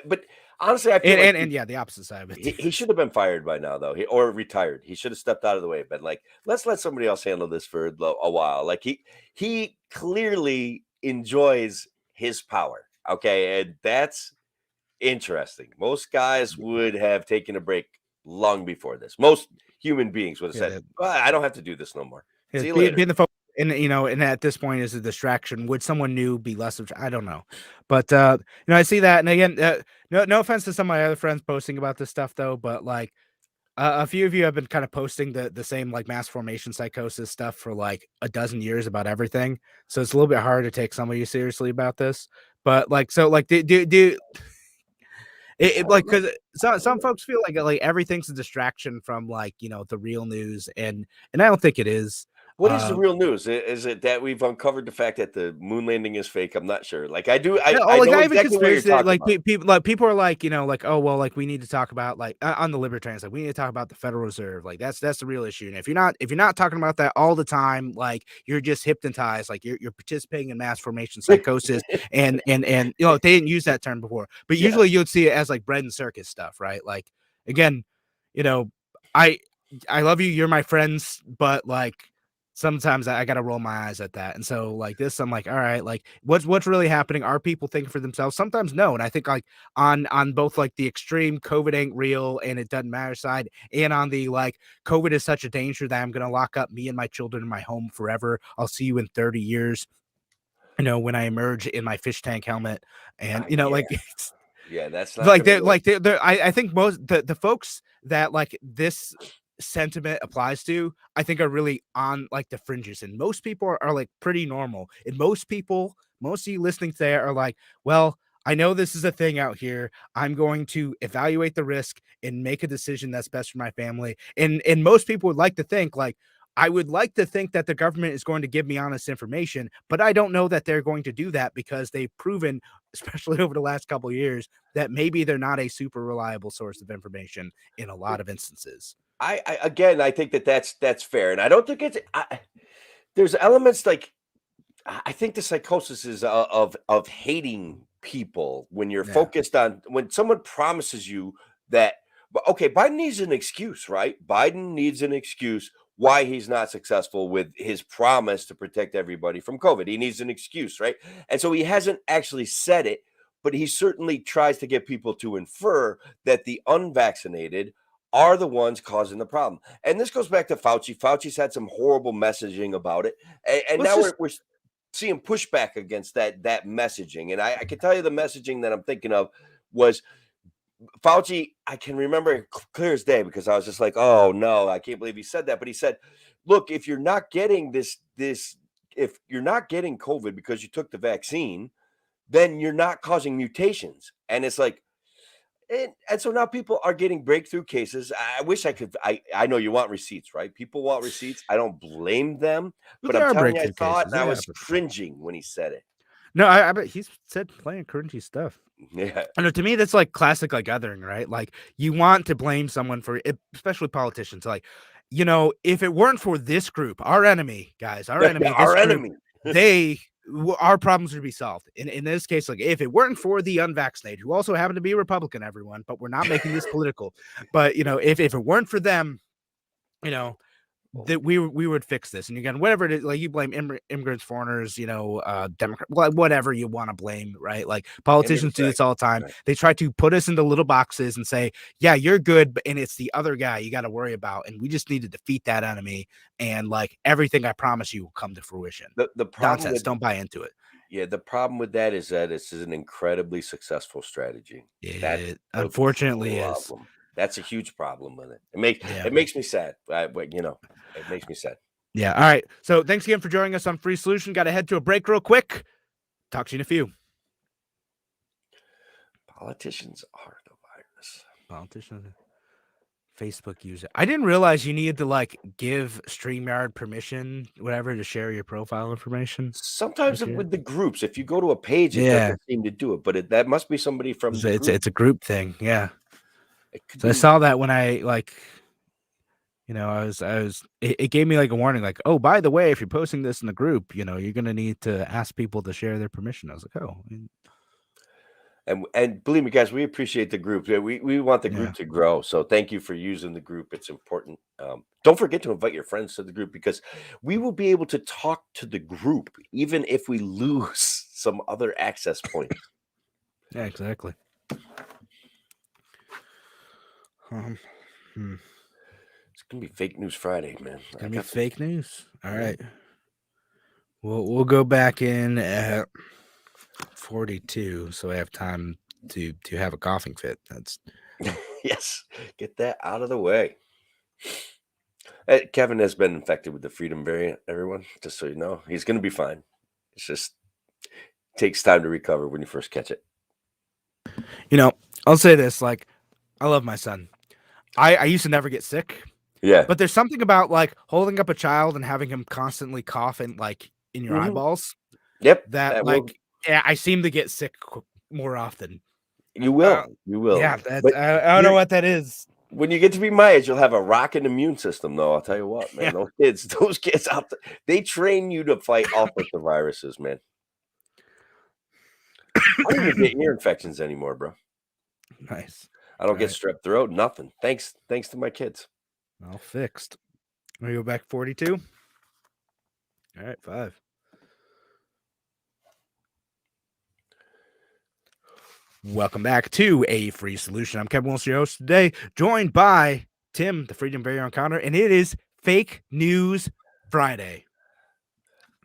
B: but honestly, I feel like
A: and yeah, the opposite side of it too.
B: he should have been fired by now though, or retired. He should have stepped out of the way, been like, let's let somebody else handle this for a while. Like he clearly enjoys his power. Okay, and that's interesting. Most guys would have taken a break long before this. Most human beings would have
A: Yeah,
B: said,
A: that
B: well, I don't have to do this no more.
A: yeah,
B: See you later.
A: being the focus and and at this point is a distraction. Would someone new be less of I don't know. But I see that and again, no offense to some of my other friends posting about this stuff though, but like a few of you have been kind of posting the same like mass formation psychosis stuff for like a dozen years about everything. So it's a little bit hard to take some of you seriously about this. But like so like do it like because some folks feel like everything's a distraction from like the real news and I don't think it is.
B: What is the real news? Is it that we've uncovered the fact that the moon landing is fake? I'm not sure. Like I do,
A: Yeah,
B: I
A: like
B: know
A: not even
B: exactly what you're
A: conspiracy.
B: talking
A: Like
B: about.
A: people are like, like, oh well, like we need to talk about like on the libertarians, like we need to talk about the Federal Reserve. Like that's the real issue. And if you're not talking about that all the time, like you're just hypnotized, like you're participating in mass formation psychosis. And they didn't use that term before, but
B: Yeah,
A: usually you'd see it as like bread and circus stuff, right? Like again, you know, I I love you, you're my friends, but like sometimes I gotta roll my eyes at that. And so like this, I'm like, all right, like what's really happening? Are people thinking for themselves? Sometimes no. And I think like on both like the extreme COVID ain't real and it doesn't matter side, and on the like COVID is such a danger that I'm gonna lock up me and my children in my home forever. I'll see you in 30 years, when I emerge in my fish tank helmet. And
B: yeah,
A: like it's
B: yeah. That's not
A: like
B: gonna work.
A: I think most the folks that like this sentiment applies to, I think are really on like the fringes, and most people are like pretty normal, and most of you listening today are like, well, I know this is a thing out here. I'm going to evaluate the risk and make a decision that's best for my family. And most people would like to think like I would like to think that the government is going to give me honest information, but I don't know that they're going to do that because they've proven, especially over the last couple of years, that maybe they're not a super reliable source of information in a lot of instances.
B: I again, I think that's fair, and I don't think there's elements like I think the psychosis is of hating people when you're
A: Yeah.
B: focused on when someone promises you that. But okay, Biden needs an excuse, right? Biden needs an excuse why he's not successful with his promise to protect everybody from COVID. He needs an excuse, right? And so he hasn't actually said it, but he certainly tries to get people to infer that the unvaccinated are the ones causing the problem. And this goes back to Fauci. Fauci's had some horrible messaging about it. And
A: Let's
B: now
A: just
B: we're seeing pushback against that messaging. And I can tell you the messaging that I'm thinking of was Fauci. I can remember it clear as day because I was just like, oh no, I can't believe he said that. But he said, look, if you're not getting if you're not getting COVID because you took the vaccine, then you're not causing mutations. And it's like, and so now people are getting breakthrough cases. I wish I could. I know you want receipts, right? People want receipts. I don't blame them,
A: but
B: but
A: there
B: I'm
A: are
B: telling you, I
A: breakthrough
B: saw it
A: cases.
B: and I
A: It
B: was
A: happens.
B: cringing when he said it.
A: No, I bet he's said plenty of cringy stuff.
B: Yeah,
A: I know to me that's like classic like othering, right? Like you want to blame someone for it, especially politicians. Like, if it weren't for this group, our enemy, guys, our
B: yeah,
A: enemy, this
B: our
A: group,
B: enemy.
A: our problems would be solved. In this case, like if it weren't for the unvaccinated, who also happen to be Republican, everyone, but we're not making this political. But if it weren't for them, you know, that we would fix this. And again, whatever it is, like you blame immigrants, foreigners, Democrat, whatever you want to blame, right? Like politicians do this all the time.
B: Right.
A: They try to put us into little boxes and say, yeah, you're good, and it's the other guy you got to worry about. And we just need to defeat that enemy. And like everything I promise you will come to fruition.
B: The problem
A: Nonsense. Don't buy into it.
B: Yeah, the problem with that is that it's an incredibly successful strategy. That's
A: It
B: the
A: unfortunately is.
B: problem. That's a huge problem with it.
A: Yeah.
B: It makes me sad. But it makes me sad.
A: Yeah. All right. So thanks again for joining us on Free Solution. Got to head to a break real quick. Talk to you in a few.
B: Politicians are the virus.
A: Politician, Facebook user. I didn't realize you needed to like give StreamYard permission, whatever, to share your profile information.
B: Sometimes with the groups, if you go to a page, it doesn't seem to do it, but that must be somebody from the group.
A: It's a group thing. Yeah. So I saw that when I like, it gave me like a warning, like, oh, by the way, if you're posting this in the group, you're going to need to ask people to share their permission. I was like, oh.
B: And believe me, guys, we appreciate the group. We want the group to grow. So thank you for using the group. It's important. Don't forget to invite your friends to the group, because we will be able to talk to the group even if we lose some other access points.
A: Yeah, exactly.
B: It's gonna be Fake News Friday, man.
A: It's gonna be fake news. All right. We'll go back in at 42, so I have time to have a coughing fit. That's
B: yes. Get that out of the way. Kevin has been infected with the Freedom variant. Everyone, just so you know, he's gonna be fine. It's just takes time to recover when you first catch it.
A: I'll say this: like, I love my son. I used to never get sick.
B: Yeah.
A: But there's something about like holding up a child and having him constantly coughing like in your eyeballs.
B: Yep.
A: That like, I seem to get sick more often.
B: You will. You will.
A: Yeah. I don't know what that is.
B: When you get to be my age, you'll have a rocking immune system, though. I'll tell you what, man. Yeah. Those kids out there, they train you to fight off with the viruses, man. I don't even get ear infections anymore, bro.
A: Nice.
B: I don't get strep throat, nothing. Thanks to my kids.
A: All fixed. Want to go back 42? All right, 5. Welcome back to A Free Solution. I'm Kevin Wilson, your host today, joined by Tim, the Freedom Barrier Encounter, and it is Fake News Friday.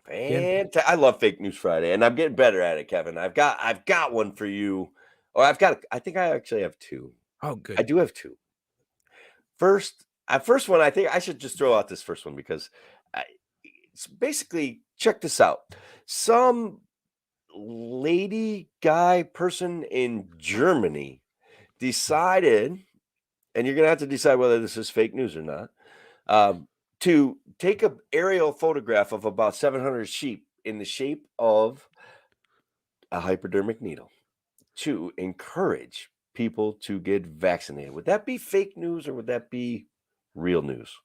B: I love Fake News Friday, and I'm getting better at it, Kevin. I've got one for you. Or I think I actually have 2.
A: Oh, good.
B: I do have 2. First one, I think I should just throw out this first one because it's basically, check this out. Some lady, guy, person in Germany decided, and you're going to have to decide whether this is fake news or not, to take an aerial photograph of about 700 sheep in the shape of a hypodermic needle to encourage people to get vaccinated. Would that be fake news or would that be real news?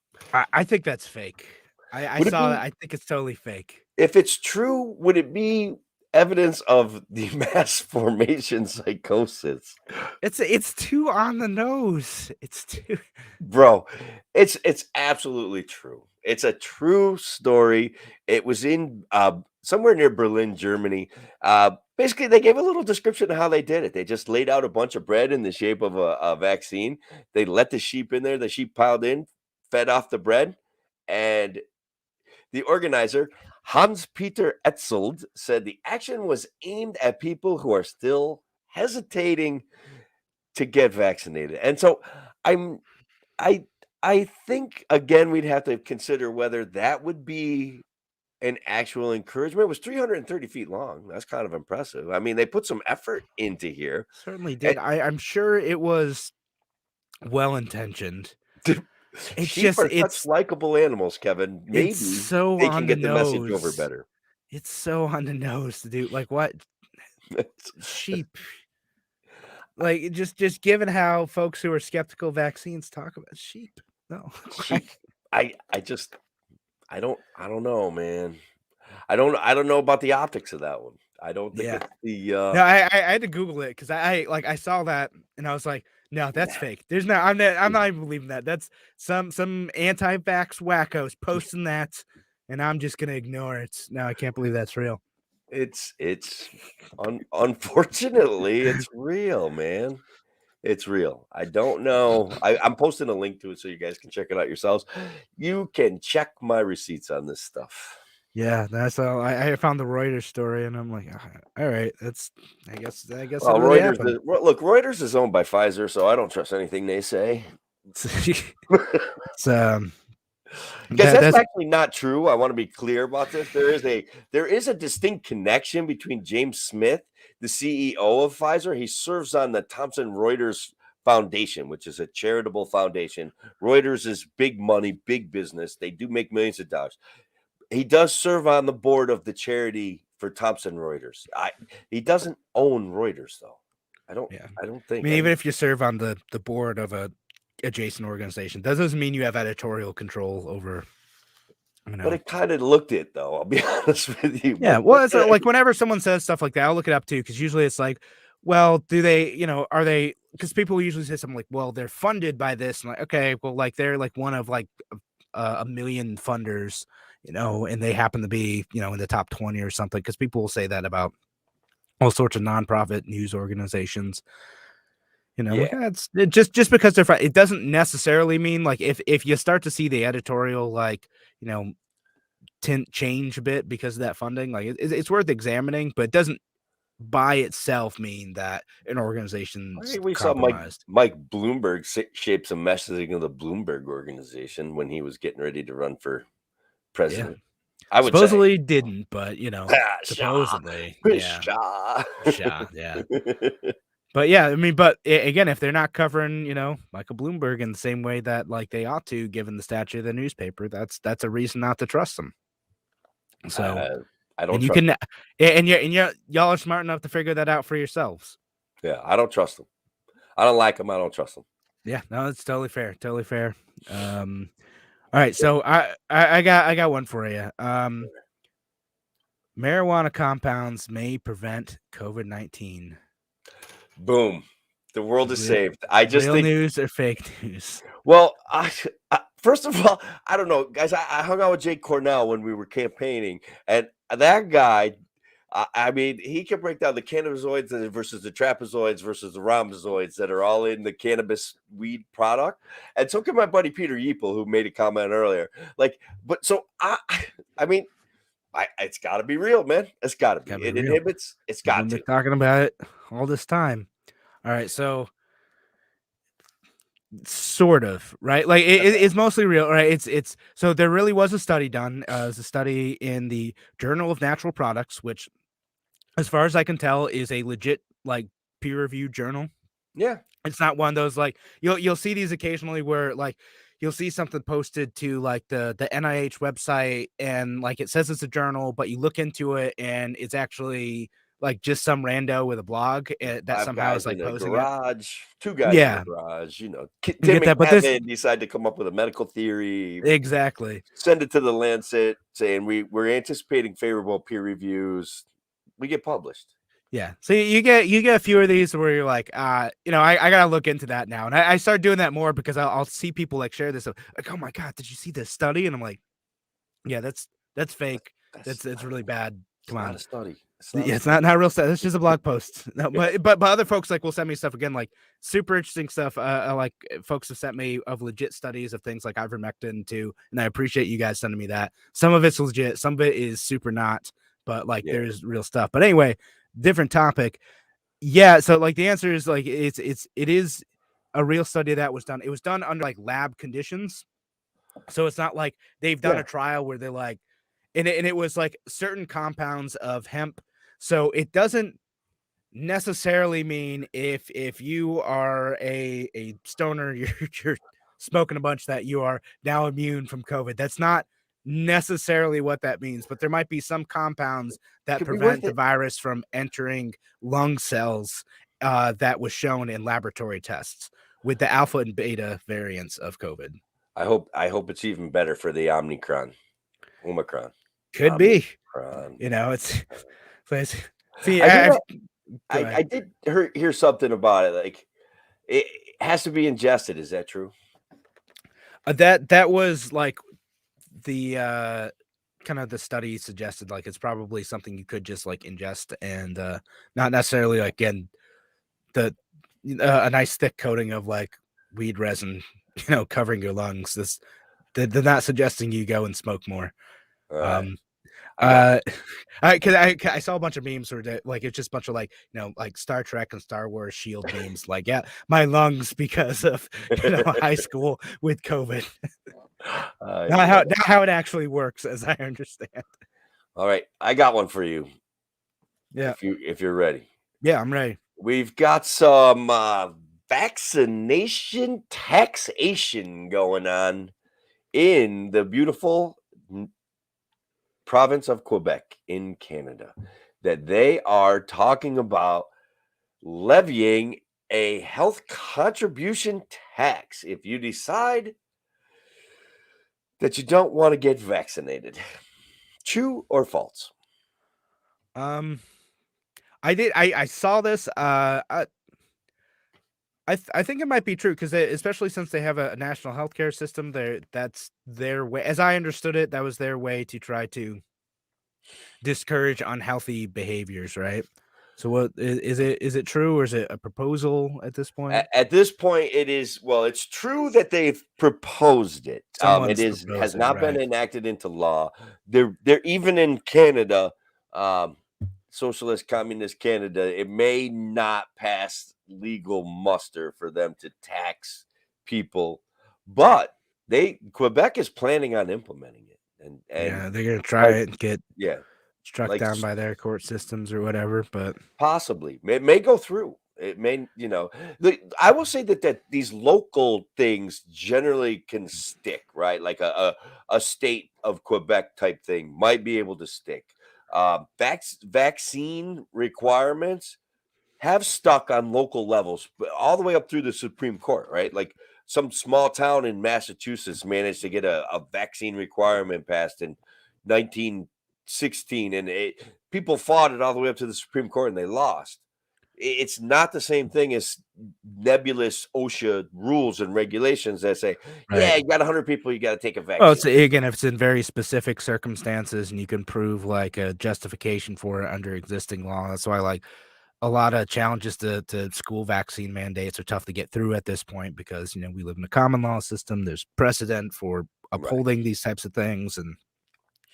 A: I think that's fake. I saw that. I think it's totally fake.
B: If it's true, would it be evidence of the mass formation psychosis?
A: It's too on the nose. It's too,
B: bro. It's absolutely true. It's a true story. It was in somewhere near Berlin, Germany. Basically, they gave a little description of how they did it. They just laid out a bunch of bread in the shape of a vaccine. They let the sheep in there. The sheep piled in, fed off the bread, and the organizer, Hans-Peter Etzold, said the action was aimed at people who are still hesitating to get vaccinated. And so I think, again, we'd have to consider whether that would be an actual encouragement. It was 330 feet long. That's kind of impressive. I mean, they put some effort into here.
A: Certainly did. I'm sure it was well-intentioned.
B: It's such likable animals, Kevin. Maybe
A: so
B: they can get the message over better.
A: It's so on the nose, dude. Like what? Sheep. Like just given how folks who are skeptical of vaccines talk about sheep. No.
B: Sheep. I don't know, man. I don't know about the optics of that one. I don't think it's the
A: No, I had to Google it because I saw that And I was like, no, that's fake. There's no, I'm not even believing that. That's some anti-vax wackos posting that, and I'm just gonna ignore it. No, I can't believe that's real.
B: Unfortunately, it's real, man. It's real. I don't know. I'm posting a link to it so you guys can check it out yourselves. You can check my receipts on this stuff.
A: Yeah, that's all. I found the Reuters story, and I'm like, all right, that's. I guess it
B: Well,
A: really
B: Reuters
A: happened.
B: look, Reuters is owned by Pfizer, so I don't trust anything they say.
A: It's
B: Guys, that's
A: that's
B: actually not true. I want to be clear about this. There is a distinct connection between James Smith, the CEO of Pfizer. He serves on the Thomson Reuters Foundation, which is a charitable foundation. Reuters is big money, big business. They do make millions of dollars. He does serve on the board of the charity for Thomson Reuters. He doesn't own Reuters though. I don't.
A: yeah.
B: I don't
A: I
B: think.
A: mean, even if you serve on the board of a adjacent organization, that doesn't mean you have editorial control over.
B: But it kind of looked it though. I'll be honest with you.
A: Yeah,
B: But
A: well, it's like whenever someone says stuff like that, I'll look it up too, because usually it's like, well, do they, are they? Because people usually say something like, well, they're funded by this, and like, okay, well, like they're like one of like a million funders, and they happen to be, in the top 20 or something. Because people will say that about all sorts of nonprofit news organizations.
B: yeah,
A: Like that's just because they're it doesn't necessarily mean like if you start to see the editorial like tint change a bit because of that funding, like it's worth examining, but it doesn't by itself mean that an organization's
B: we saw
A: compromised.
B: Mike Bloomberg shape some messaging of the Bloomberg organization when he was getting ready to run for
A: Yeah,
B: president. I would say
A: supposedly didn't, but
B: Pshaw,
A: supposedly, yeah,
B: pshaw.
A: yeah. But yeah, I mean, but again, if they're not covering, Michael Bloomberg in the same way that like they ought to, given the stature of the newspaper, that's a reason not to trust them. So,
B: I don't
A: and you
B: trust.
A: can, y'all are smart enough to figure that out for yourselves.
B: Yeah, I don't trust them. I don't like them. I don't trust them.
A: Yeah, no, that's totally fair. Totally fair. All right, so I got one for you. Marijuana compounds may prevent COVID-19.
B: Boom. The world is saved. I just
A: real
B: think
A: news or fake news?
B: Well, first of all, I don't know, guys. I hung out with Jake Cornell when we were campaigning, and that guy, I mean, he can break down the cannabinoids versus the trapezoids versus the rhombozoids that are all in the cannabis weed product. And so can my buddy Peter Yeaple, who made a comment earlier. Like, but so I mean, it's got to be real, man. It's got to be. It
A: real.
B: inhibits. It's got to.
A: Been talking about it all this time. All right, so sort of right, like it's mostly real, right? It's so there really was a study done. It was a study in the Journal of Natural Products, which, as far as I can tell, is a legit like peer-reviewed journal.
B: Yeah,
A: it's not one of those like you'll see these occasionally where like you'll see something posted to like the NIH website and like it says it's a journal, but you look into it and it's actually like just some rando with a blog that
B: 5
A: somehow is
B: guys
A: like
B: in a
A: posing it.
B: garage, 2 guys in a
A: Yeah,
B: garage. Tim
A: get
B: and
A: that, but
B: Kevin decide to come up with a medical theory,
A: exactly.
B: send it to the Lancet, saying we're anticipating favorable peer reviews. We get published.
A: Yeah. So you get a few of these where you're like, I gotta look into that now. And I started doing that more because I'll see people like share this like, oh my God, did you see this study? And I'm like, yeah, that's fake. That's really bad. Come on.
B: Not a study.
A: It's not real stuff. It's just a blog post. No, but other folks like will send me stuff again, like super interesting stuff. Like folks have sent me of legit studies of things like ivermectin too, and I appreciate you guys sending me that. Some of it's legit, some of it is super not, but like there's real stuff. But anyway, different topic. Yeah, so like the answer is like it is a real study that was done. It was done under like lab conditions, so it's not like they've done a trial where they're like, and it was like certain compounds of hemp. So it doesn't necessarily mean if you are a stoner, you're smoking a bunch that you are now immune from COVID. That's not necessarily what that means, but there might be some compounds that prevent the virus from entering lung cells that was shown in laboratory tests with the alpha and beta variants of COVID.
B: I hope it's even better for the Omicron.
A: Could be. It's see.
B: I did hear something about it. Like It has to be ingested. Is that true?
A: That was like the kind of the study suggested, like it's probably something you could just like ingest and not necessarily like again the a nice thick coating of like weed resin, covering your lungs. They're not suggesting you go and smoke more.
B: All right.
A: Um,
B: I got
A: uh, I saw a bunch of memes where like it's just a bunch of like like Star Trek and Star Wars Shield memes. Like, yeah, my lungs because of high school with COVID.
B: I
A: Not
B: love
A: how it actually works, as I understand.
B: All right, I got one for you.
A: Yeah,
B: If you're ready,
A: yeah, I'm ready.
B: we've got some vaccination taxation going on in the beautiful province of Quebec in Canada. That they are talking about levying a health contribution tax if you decide that you don't want to get vaccinated. True or false?
A: Um, I saw this. I think it might be true because especially since they have a national healthcare system, that's their way. As I understood it, that was their way to try to discourage unhealthy behaviors, right? So what is it? Is it true or is it a proposal at this point?
B: At this point, it is well. It's true that they've proposed it. It
A: Someone's
B: is has
A: proposed it,
B: not been
A: right?
B: enacted into law. They're even in Canada, um, socialist communist Canada. It may not pass legal muster for them to tax people, but they Quebec is planning on implementing it, and
A: Yeah, they're gonna try
B: like
A: it and get
B: yeah,
A: struck
B: like
A: down by their court systems or whatever. But
B: possibly. It may go through. It may, I will say that these local things generally can stick, right? Like a state of Quebec type thing might be able to stick. Vaccine requirements have stuck on local levels, but all the way up through the Supreme Court, right? Like some small town in Massachusetts managed to get a vaccine requirement passed in 1916, and people fought it all the way up to the Supreme Court, and they lost. It's not the same thing as nebulous OSHA rules and regulations that say,
A: right.
B: yeah, you got 100 people, you got to take a
A: Well,
B: vaccine.
A: it's again, if it's in very specific circumstances and you can prove like a justification for it under existing law. That's why like a lot of challenges to school vaccine mandates are tough to get through at this point because we live in a common law system. There's precedent for
B: Right.
A: upholding these types of things, and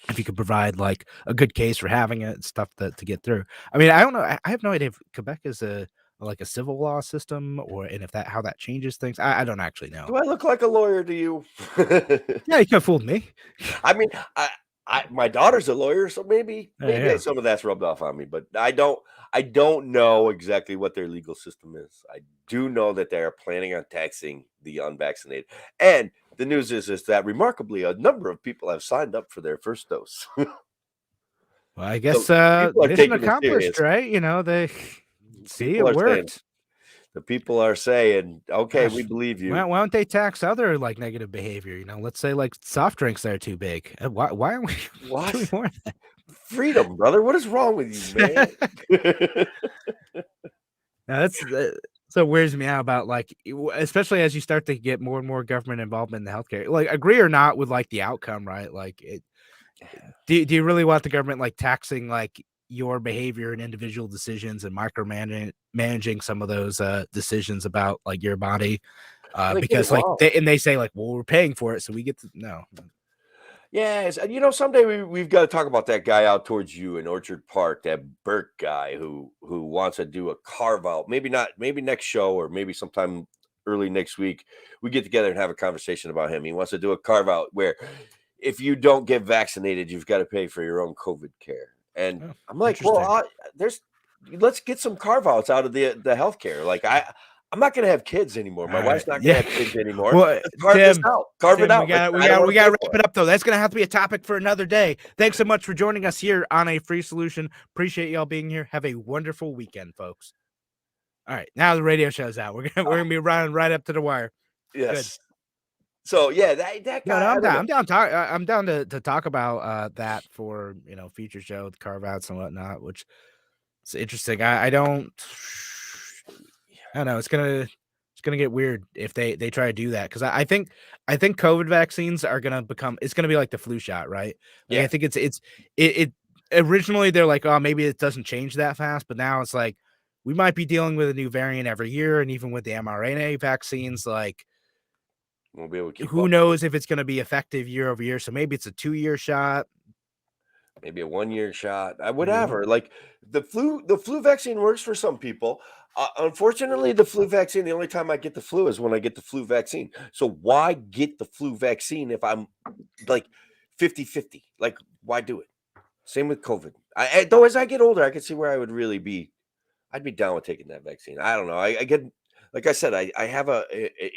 A: if you could provide like a good case for having it, it's tough to get through. I mean, I don't know. I have no idea if Quebec is a like a civil law system or and if that how that changes things. I don't actually know.
B: Do I look like a lawyer to you?
A: Yeah, you could have fooled me.
B: I mean, my daughter's a lawyer, so maybe
A: Yeah.
B: some of that's rubbed off on me, but I don't know exactly what their legal system is. I do know that they are planning on taxing the unvaccinated. And the news is that remarkably a number of people have signed up for their first dose.
A: Well, I
B: So
A: guess
B: people are
A: mission
B: taking it
A: accomplished,
B: serious.
A: right? They see
B: People
A: it
B: are saying
A: worked.
B: the people are saying, "Okay, we
A: Gosh,
B: believe
A: why
B: you."
A: why don't they tax other like negative behavior? Let's say like soft drinks that are too big. Why aren't we doing
B: What?
A: more of
B: Freedom, brother. What is wrong with you,
A: that?
B: man?
A: Now so it weirds me out about like especially as you start to get more and more government involvement in the healthcare. Like agree or not with like the outcome, right? Like do you really want the government like taxing like your behavior and individual decisions and micromanaging managing some of those decisions about like your body?
B: Well, they get it
A: Because like
B: wrong.
A: they say like, well, we're paying for it, so we get to no.
B: Yes, and someday we've got to talk about that guy out towards you in Orchard Park, that Burke guy who wants to do a carve out. Maybe not, maybe next show or maybe sometime early next week. We get together and have a conversation about him. He wants to do a carve out where if you don't get vaccinated, you've got to pay for your own COVID care. And
A: Oh,
B: I'm like, well,
A: interesting.
B: there's let's get some carve outs out of the healthcare. Like I'm not going to have kids anymore.
A: All
B: My wife's
A: right.
B: not going to
A: Yeah.
B: have kids anymore.
A: Well,
B: Let's carve this out. Carve it
A: Tim, we
B: out. Like
A: got we
B: I don't
A: got
B: want
A: we
B: to
A: got
B: pay
A: to
B: for
A: wrap it up though. That's gonna have to be a topic for another day. Thanks so much for joining us here on A Free Solution. Appreciate y'all being here. Have a wonderful weekend, folks. All right, now the radio show's out. We're gonna be running right up to the wire. Good.
B: Yes. So yeah, that
A: No,
B: guy, I
A: I'm
B: don't
A: down.
B: know.
A: I'm down to talk about that for future show, the carve outs and whatnot, which it's interesting. I don't know. It's It's gonna get weird if they try to do that, 'cause I think COVID vaccines are gonna become it's gonna be like the flu shot, right? Like, I
B: Yeah,
A: think it originally, they're like, "Oh, maybe it doesn't change that fast," but now it's like, we might be dealing with a new variant every year, and even with the mRNA vaccines, like,
B: we'll be able to keep
A: who
B: up.
A: knows if it's gonna be effective year over year, so maybe it's a 2-year shot.
B: Maybe a 1 year shot,
A: Maybe one.
B: whatever. Like the flu vaccine works for some people. Unfortunately, the flu vaccine, the only time I get the flu is when I get the flu vaccine. So why get the flu vaccine if I'm like 50-50? Like, why do it? Same with COVID. Though as I get older, I can see where I would really be. I'd be down with taking that vaccine. I don't know. I get, like I said, I have a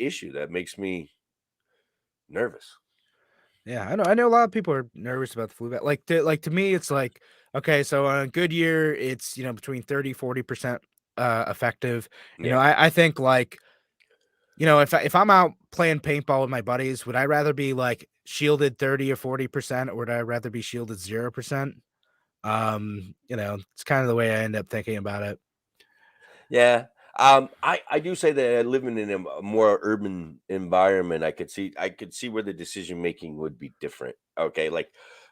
B: issue that makes me nervous.
A: Yeah, I know a lot of people are nervous about the flu vac like, to me, it's like, okay, so on a good year, it's, between 30-40% effective.
B: Yeah.
A: I think, like, if I'm out playing paintball with my buddies, would I rather be, like, shielded 30 or 40%, or would I rather be shielded 0%? It's kind of the way I end up thinking about it.
B: Yeah. I do say that living in a more urban environment, I could see where the decision making would be different. Okay, like,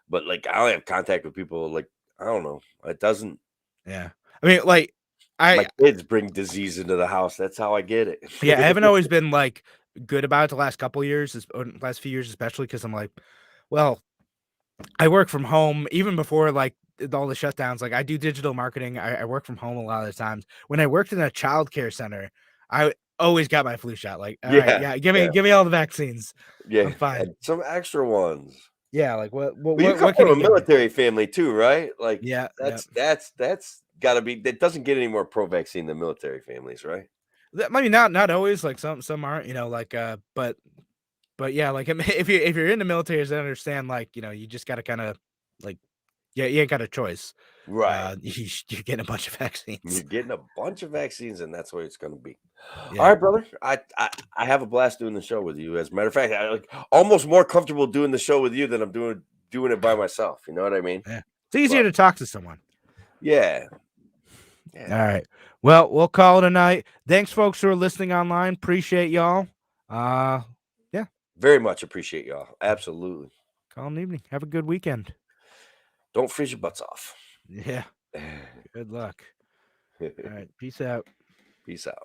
B: but like I don't have contact with people. Like I don't know. It doesn't.
A: Yeah. I mean, like,
B: My
A: I
B: kids bring disease into the house. That's how I get
A: yeah, I
B: it.
A: haven't always been, like, good about it the last couple years, or last few years especially, because 'cause I'm like, well, I work from home even before, like, all the shutdowns. Like, I do digital marketing. I work from home a lot of the times. When I worked in a childcare center, I always got my flu shot. Like, "All right,
B: Yeah,
A: yeah, give me
B: yeah,
A: give me all the vaccines. I'm
B: yeah.
A: fine."
B: And some extra ones.
A: Yeah, like, what what
B: But you
A: what
B: come
A: what can
B: from
A: you
B: a
A: give me?
B: military family too, right? Like
A: Yeah, yeah.
B: that's got to be. That doesn't get any more pro vaccine than military families, right?
A: I mean, not always, like, some aren't, like, but yeah, like, if you're in the military, I understand, like, you just gotta kinda, like, yeah, you ain't got a choice.
B: Right.
A: You're getting a bunch of
B: You're
A: vaccines.
B: getting a bunch of vaccines, and that's what it's going to be. All
A: Yeah,
B: right, brother. I have a blast doing the show with you. As a matter of fact, I like almost more comfortable doing the show with you than I'm doing it by myself. You know what I mean?
A: yeah. It's easier
B: But
A: to talk to someone.
B: yeah, yeah.
A: Alright. Well, we'll call it a night. Thanks, folks who are listening online. Appreciate y'all. Uh, yeah,
B: Very much appreciate y'all. Absolutely.
A: call it an evening. Have a good weekend.
B: Don't freeze your butts off.
A: Yeah, good luck. Alright, peace out.
B: Peace out.